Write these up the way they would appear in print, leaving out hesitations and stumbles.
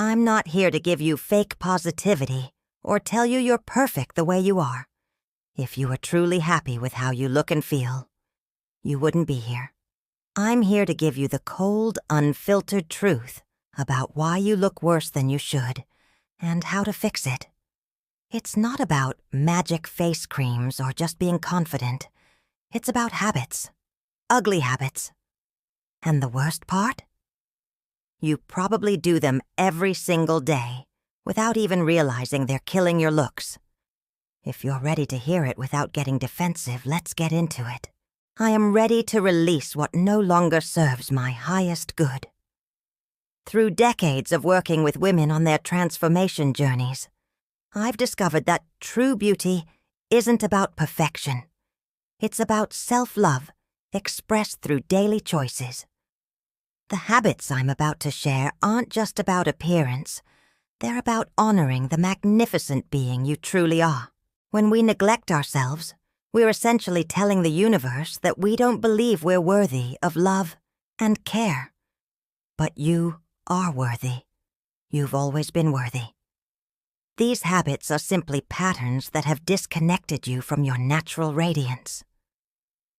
I'm not here to give you fake positivity or tell you you're perfect the way you are. If you were truly happy with how you look and feel, you wouldn't be here. I'm here to give you the cold, unfiltered truth about why you look worse than you should and how to fix it. It's not about magic face creams or just being confident. It's about habits, ugly habits. And the worst part? You probably do them every single day without even realizing they're killing your looks. If you're ready to hear it without getting defensive, let's get into it. I am ready to release what no longer serves my highest good. Through decades of working with women on their transformation journeys, I've discovered that true beauty isn't about perfection. It's about self-love expressed through daily choices. The habits I'm about to share aren't just about appearance. They're about honoring the magnificent being you truly are. When we neglect ourselves, we're essentially telling the universe that we don't believe we're worthy of love and care. But you are worthy. You've always been worthy. These habits are simply patterns that have disconnected you from your natural radiance.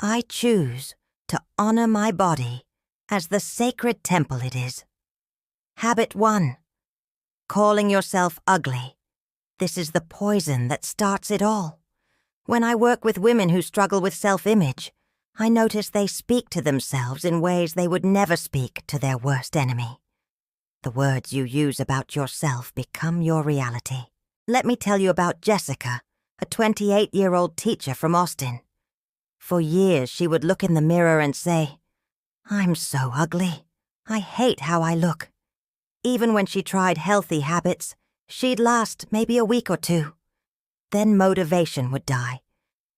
I choose to honor my body as the sacred temple it is. Habit 1. Calling yourself ugly. This is the poison that starts it all. When I work with women who struggle with self-image, I notice they speak to themselves in ways they would never speak to their worst enemy. The words you use about yourself become your reality. Let me tell you about Jessica, a 28-year-old teacher from Austin. For years, she would look in the mirror and say, "I'm so ugly. I hate how I look." Even when she tried healthy habits, she'd last maybe a week or two. Then motivation would die,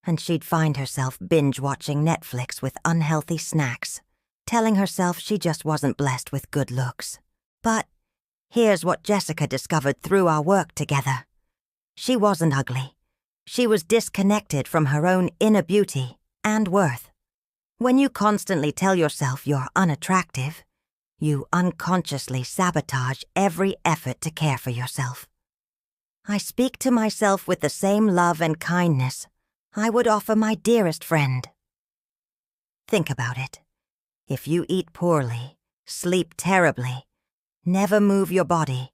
and she'd find herself binge-watching Netflix with unhealthy snacks, telling herself she just wasn't blessed with good looks. But here's what Jessica discovered through our work together. She wasn't ugly. She was disconnected from her own inner beauty and worth. When you constantly tell yourself you're unattractive, you unconsciously sabotage every effort to care for yourself. I speak to myself with the same love and kindness I would offer my dearest friend. Think about it. If you eat poorly, sleep terribly, never move your body,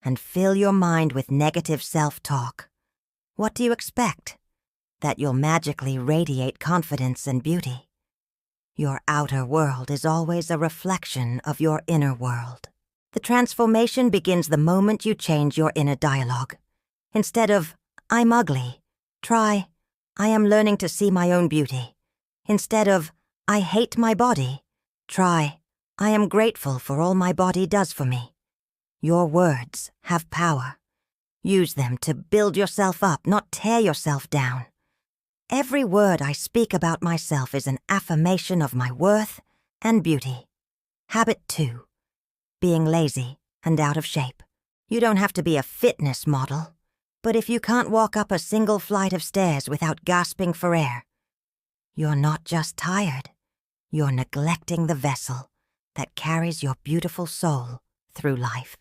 and fill your mind with negative self-talk, what do you expect? That you'll magically radiate confidence and beauty. Your outer world is always a reflection of your inner world. The transformation begins the moment you change your inner dialogue. Instead of, "I'm ugly," try, "I am learning to see my own beauty." Instead of, "I hate my body," try, "I am grateful for all my body does for me." Your words have power. Use them to build yourself up, not tear yourself down. Every word I speak about myself is an affirmation of my worth and beauty. Habit 2. Being lazy and out of shape. You don't have to be a fitness model, but if you can't walk up a single flight of stairs without gasping for air, you're not just tired. You're neglecting the vessel that carries your beautiful soul through life.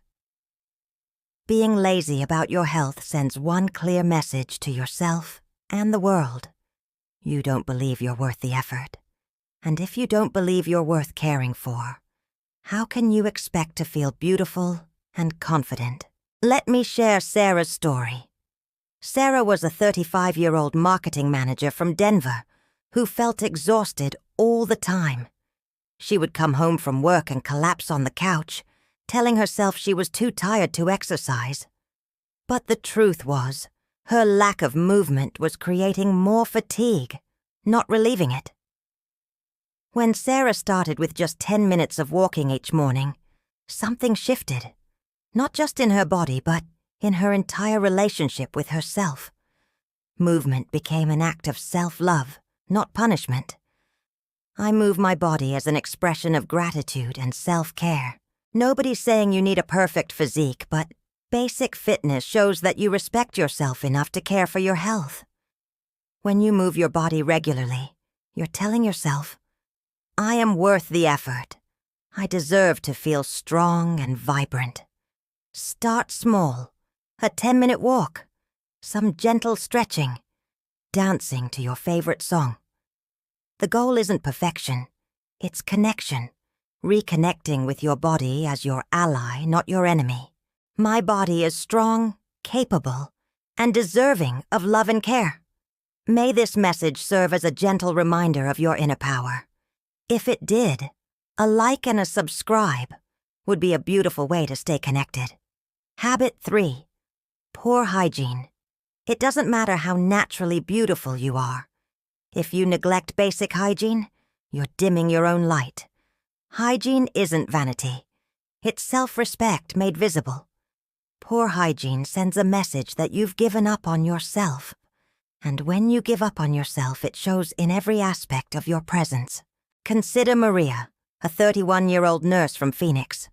Being lazy about your health sends one clear message to yourself and the world. You don't believe you're worth the effort. And if you don't believe you're worth caring for, how can you expect to feel beautiful and confident? Let me share Sarah's story. Sarah was a 35-year-old marketing manager from Denver who felt exhausted all the time. She would come home from work and collapse on the couch, telling herself she was too tired to exercise. But the truth was, her lack of movement was creating more fatigue, not relieving it. When Sarah started with just 10 minutes of walking each morning, something shifted, not just in her body, but in her entire relationship with herself. Movement became an act of self-love, not punishment. I move my body as an expression of gratitude and self-care. Nobody's saying you need a perfect physique, but basic fitness shows that you respect yourself enough to care for your health. When you move your body regularly, you're telling yourself, "I am worth the effort. I deserve to feel strong and vibrant." Start small. A 10-minute walk. Some gentle stretching. Dancing to your favorite song. The goal isn't perfection. It's connection. Reconnecting with your body as your ally, not your enemy. My body is strong, capable, and deserving of love and care. May this message serve as a gentle reminder of your inner power. If it did, a like and a subscribe would be a beautiful way to stay connected. Habit 3. Poor hygiene. It doesn't matter how naturally beautiful you are. If you neglect basic hygiene, you're dimming your own light. Hygiene isn't vanity. It's self-respect made visible. Poor hygiene sends a message that you've given up on yourself. And when you give up on yourself, it shows in every aspect of your presence. Consider Maria, a 31-year-old nurse from Phoenix.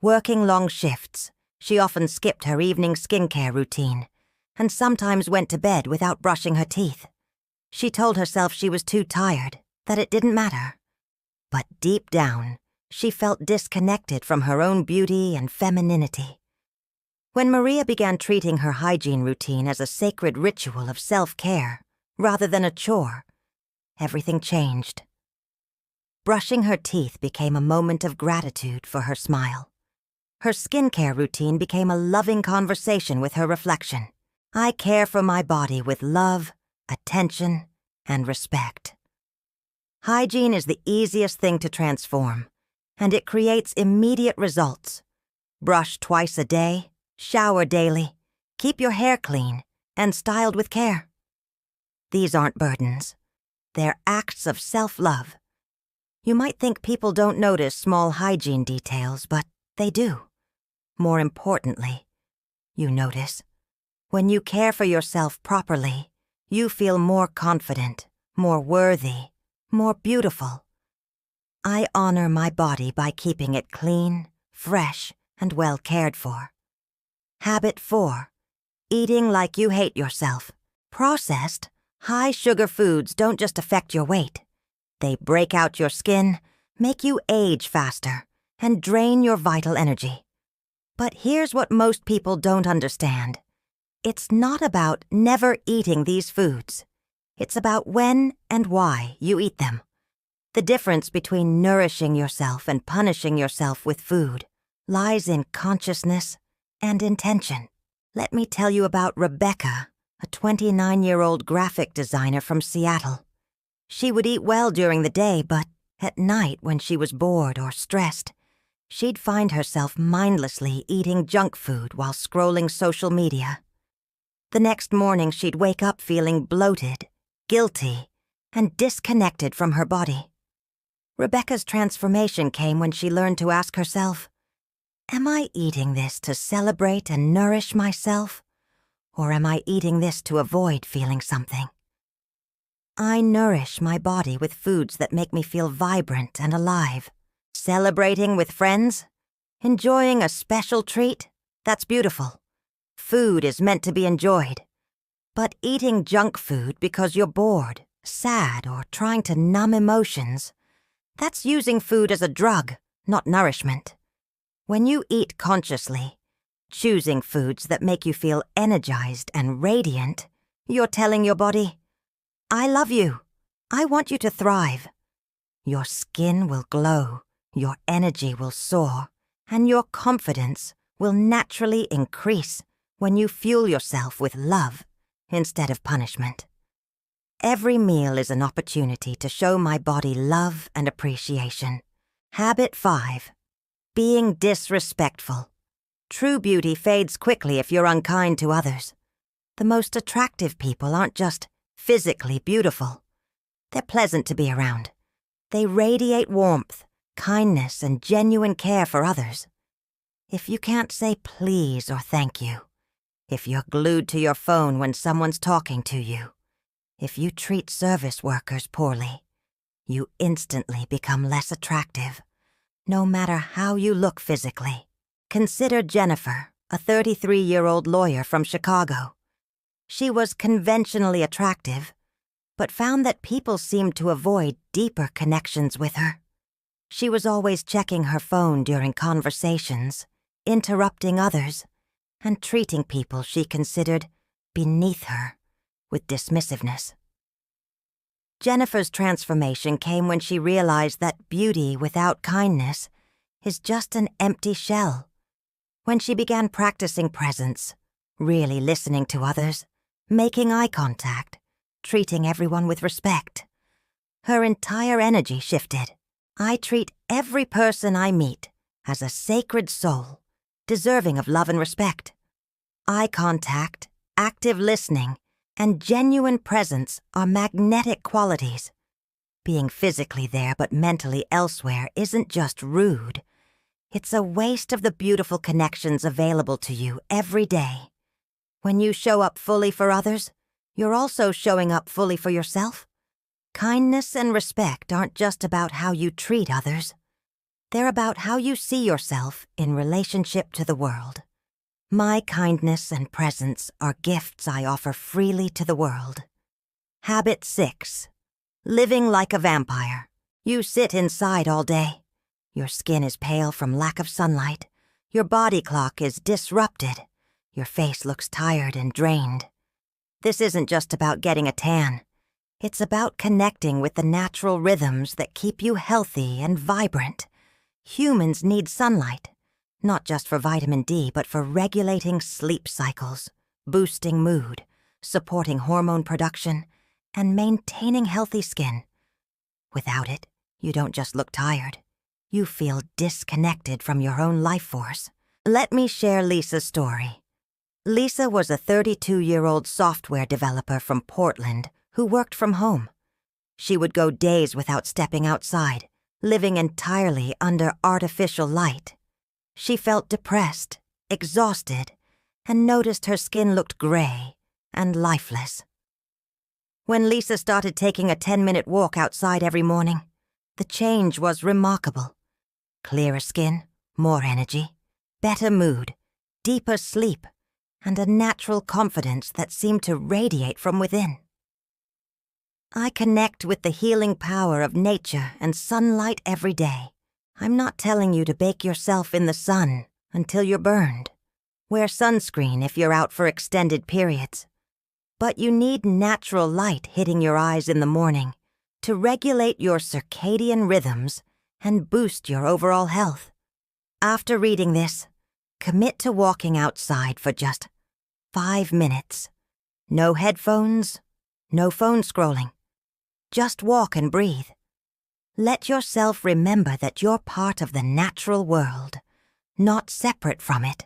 Working long shifts, she often skipped her evening skincare routine and sometimes went to bed without brushing her teeth. She told herself she was too tired, that it didn't matter. But deep down, she felt disconnected from her own beauty and femininity. When Maria began treating her hygiene routine as a sacred ritual of self-care rather than a chore, everything changed. Brushing her teeth became a moment of gratitude for her smile. Her skincare routine became a loving conversation with her reflection. I care for my body with love, attention, and respect. Hygiene is the easiest thing to transform, and it creates immediate results. Brush twice a day, shower daily, keep your hair clean, and styled with care. These aren't burdens. They're acts of self-love. You might think people don't notice small hygiene details, but they do. More importantly, you notice. When you care for yourself properly, you feel more confident, more worthy, more beautiful. I honor my body by keeping it clean, fresh, and well cared for. Habit 4. Eating like you hate yourself. Processed, high-sugar foods don't just affect your weight. They break out your skin, make you age faster, and drain your vital energy. But here's what most people don't understand. It's not about never eating these foods. It's about when and why you eat them. The difference between nourishing yourself and punishing yourself with food lies in consciousness and intention. Let me tell you about Rebecca, a 29-year-old graphic designer from Seattle. She would eat well during the day, but at night when she was bored or stressed, she'd find herself mindlessly eating junk food while scrolling social media. The next morning she'd wake up feeling bloated, guilty, and disconnected from her body. Rebecca's transformation came when she learned to ask herself, am I eating this to celebrate and nourish myself, or am I eating this to avoid feeling something? I nourish my body with foods that make me feel vibrant and alive. Celebrating with friends? Enjoying a special treat? That's beautiful. Food is meant to be enjoyed. But eating junk food because you're bored, sad, or trying to numb emotions, that's using food as a drug, not nourishment. When you eat consciously, choosing foods that make you feel energized and radiant, you're telling your body, I love you. I want you to thrive. Your skin will glow, your energy will soar, and your confidence will naturally increase when you fuel yourself with love instead of punishment. Every meal is an opportunity to show my body love and appreciation. Habit 5. Being disrespectful. True beauty fades quickly if you're unkind to others. The most attractive people aren't just physically beautiful. They're pleasant to be around. They radiate warmth, kindness, and genuine care for others. If you can't say please or thank you, if you're glued to your phone when someone's talking to you, if you treat service workers poorly, you instantly become less attractive, no matter how you look physically. Consider Jennifer, a 33-year-old lawyer from Chicago. She was conventionally attractive, but found that people seemed to avoid deeper connections with her. She was always checking her phone during conversations, interrupting others, and treating people she considered beneath her with dismissiveness. Jennifer's transformation came when she realized that beauty without kindness is just an empty shell. When she began practicing presence, really listening to others, making eye contact, treating everyone with respect, her entire energy shifted. I treat every person I meet as a sacred soul, deserving of love and respect. Eye contact, active listening, and genuine presence are magnetic qualities. Being physically there but mentally elsewhere isn't just rude. It's a waste of the beautiful connections available to you every day. When you show up fully for others, you're also showing up fully for yourself. Kindness and respect aren't just about how you treat others. They're about how you see yourself in relationship to the world. My kindness and presence are gifts I offer freely to the world. Habit 6. Living like a vampire. You sit inside all day. Your skin is pale from lack of sunlight. Your body clock is disrupted. Your face looks tired and drained. This isn't just about getting a tan. It's about connecting with the natural rhythms that keep you healthy and vibrant. Humans need sunlight, not just for vitamin D, but for regulating sleep cycles, boosting mood, supporting hormone production, and maintaining healthy skin. Without it, you don't just look tired. You feel disconnected from your own life force. Let me share Lisa's story. Lisa was a 32-year-old software developer from Portland who worked from home. She would go days without stepping outside, living entirely under artificial light. She felt depressed, exhausted, and noticed her skin looked gray and lifeless. When Lisa started taking a 10-minute walk outside every morning, the change was remarkable. Clearer skin, more energy, better mood, deeper sleep, and a natural confidence that seemed to radiate from within. I connect with the healing power of nature and sunlight every day. I'm not telling you to bake yourself in the sun until you're burned. Wear sunscreen if you're out for extended periods. But you need natural light hitting your eyes in the morning to regulate your circadian rhythms and boost your overall health. After reading this, commit to walking outside for just 5 minutes. No headphones, no phone scrolling. Just walk and breathe. Let yourself remember that you're part of the natural world, not separate from it.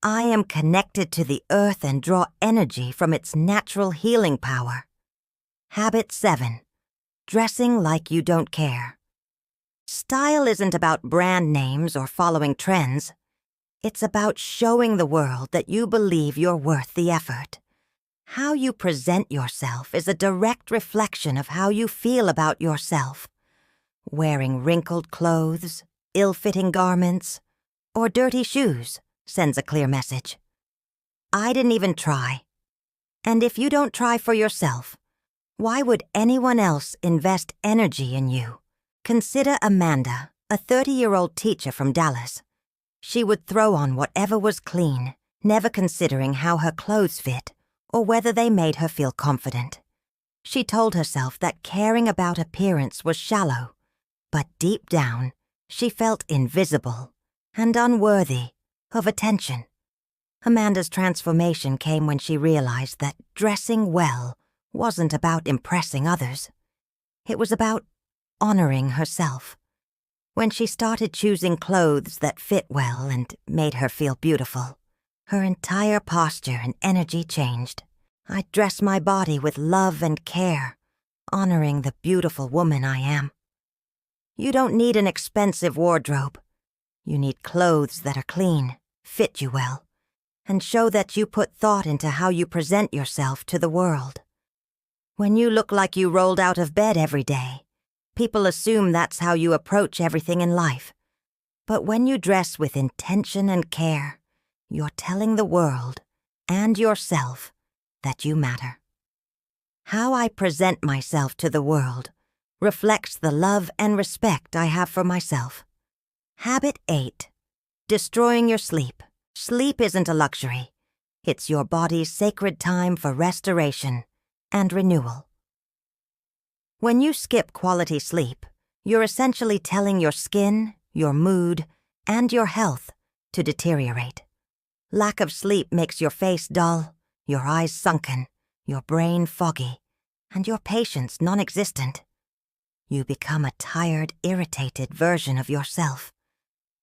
I am connected to the earth and draw energy from its natural healing power. Habit 7. Dressing like you don't care. Style isn't about brand names or following trends. It's about showing the world that you believe you're worth the effort. How you present yourself is a direct reflection of how you feel about yourself. Wearing wrinkled clothes, ill-fitting garments, or dirty shoes sends a clear message. I didn't even try. And if you don't try for yourself, why would anyone else invest energy in you? Consider Amanda, a 30-year-old teacher from Dallas. She would throw on whatever was clean, never considering how her clothes fit or whether they made her feel confident. She told herself that caring about appearance was shallow, but deep down, she felt invisible and unworthy of attention. Amanda's transformation came when she realized that dressing well wasn't about impressing others. It was about honoring herself. When she started choosing clothes that fit well and made her feel beautiful, her entire posture and energy changed. I dress my body with love and care, honoring the beautiful woman I am. You don't need an expensive wardrobe. You need clothes that are clean, fit you well, and show that you put thought into how you present yourself to the world. When you look like you rolled out of bed every day, people assume that's how you approach everything in life. But when you dress with intention and care, you're telling the world and yourself that you matter. How I present myself to the world reflects the love and respect I have for myself. Habit 8. Destroying your sleep. Sleep isn't a luxury. It's your body's sacred time for restoration and renewal. When you skip quality sleep, you're essentially telling your skin, your mood, and your health to deteriorate. Lack of sleep makes your face dull, your eyes sunken, your brain foggy, and your patience non-existent. You become a tired, irritated version of yourself,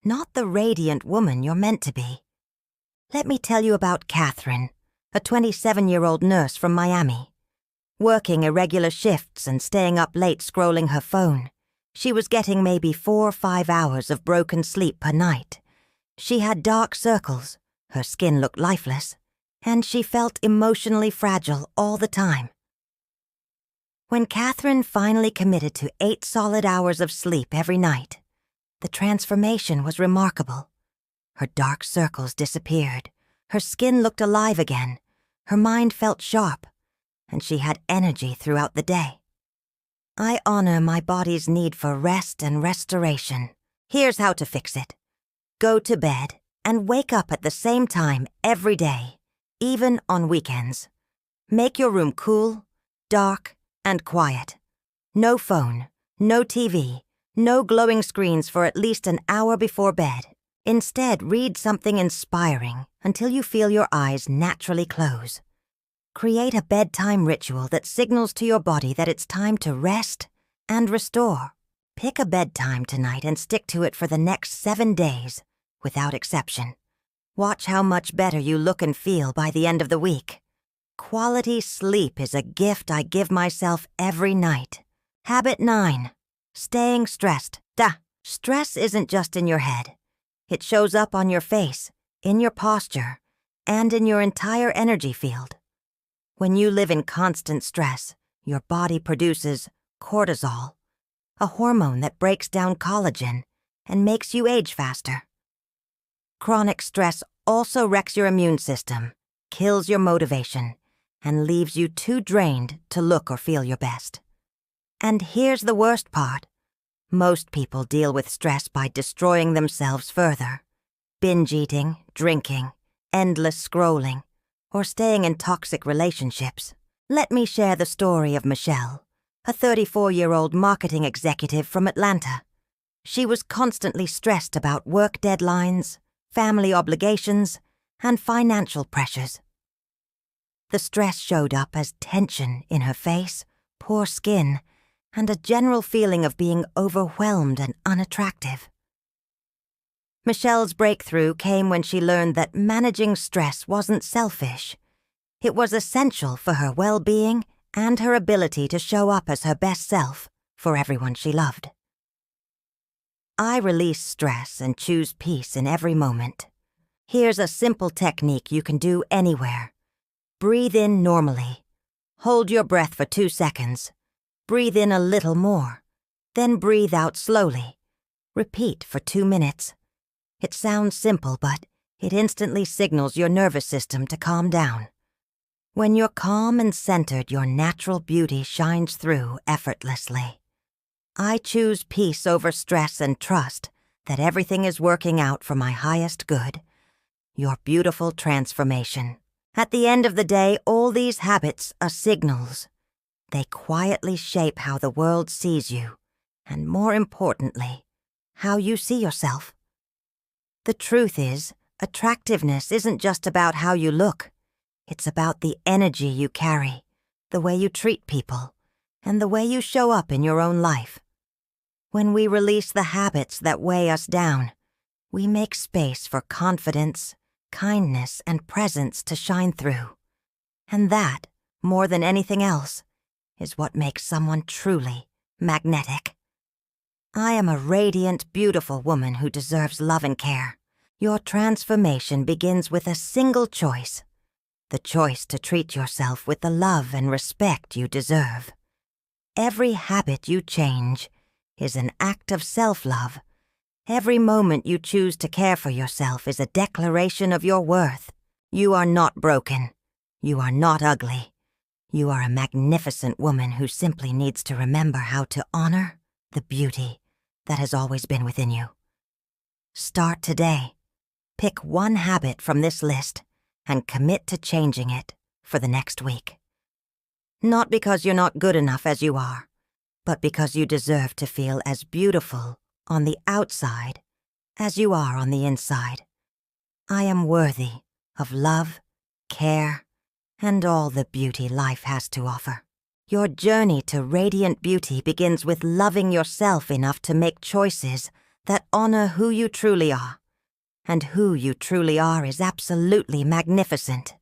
not the radiant woman you're meant to be. Let me tell you about Catherine, a 27-year-old nurse from Miami. Working irregular shifts and staying up late scrolling her phone, she was getting maybe 4 or 5 hours of broken sleep per night. She had dark circles, her skin looked lifeless, and she felt emotionally fragile all the time. When Catherine finally committed to 8 solid hours of sleep every night, the transformation was remarkable. Her dark circles disappeared, her skin looked alive again, her mind felt sharp, and she had energy throughout the day. I honor my body's need for rest and restoration. Here's how to fix it. Go to bed and wake up at the same time every day, even on weekends. Make your room cool, dark, and quiet. No phone, no TV, no glowing screens for at least an hour before bed. Instead, read something inspiring until you feel your eyes naturally close. Create a bedtime ritual that signals to your body that it's time to rest and restore. Pick a bedtime tonight and stick to it for the next 7 days, without exception. Watch how much better you look and feel by the end of the week. Quality sleep is a gift I give myself every night. Habit 9. Staying stressed. Stress isn't just in your head. It shows up on your face, in your posture, and in your entire energy field. When you live in constant stress, your body produces cortisol, a hormone that breaks down collagen and makes you age faster. Chronic stress also wrecks your immune system, kills your motivation, and leaves you too drained to look or feel your best. And here's the worst part. Most people deal with stress by destroying themselves further. Binge eating, drinking, endless scrolling, or staying in toxic relationships. Let me share the story of Michelle, a 34-year-old marketing executive from Atlanta. She was constantly stressed about work deadlines, family obligations, and financial pressures. The stress showed up as tension in her face, poor skin, and a general feeling of being overwhelmed and unattractive. Michelle's breakthrough came when she learned that managing stress wasn't selfish. It was essential for her well-being and her ability to show up as her best self for everyone she loved. I release stress and choose peace in every moment. Here's a simple technique you can do anywhere. Breathe in normally. Hold your breath for 2 seconds. Breathe in a little more. Then breathe out slowly. Repeat for 2 minutes. It sounds simple, but it instantly signals your nervous system to calm down. When you're calm and centered, your natural beauty shines through effortlessly. I choose peace over stress and trust that everything is working out for my highest good. Your beautiful transformation. At the end of the day, all these habits are signals. They quietly shape how the world sees you, and more importantly, how you see yourself. The truth is, attractiveness isn't just about how you look. It's about the energy you carry, the way you treat people, and the way you show up in your own life. When we release the habits that weigh us down, we make space for confidence, kindness, and presence to shine through. And that, more than anything else, is what makes someone truly magnetic. I am a radiant, beautiful woman who deserves love and care. Your transformation begins with a single choice. The choice to treat yourself with the love and respect you deserve. Every habit you change is an act of self-love. Every moment you choose to care for yourself is a declaration of your worth. You are not broken. You are not ugly. You are a magnificent woman who simply needs to remember how to honor the beauty that has always been within you. Start today. Pick one habit from this list and commit to changing it for the next week. Not because you're not good enough as you are, but because you deserve to feel as beautiful on the outside as you are on the inside. I am worthy of love, care, and all the beauty life has to offer. Your journey to radiant beauty begins with loving yourself enough to make choices that honor who you truly are. And who you truly are is absolutely magnificent.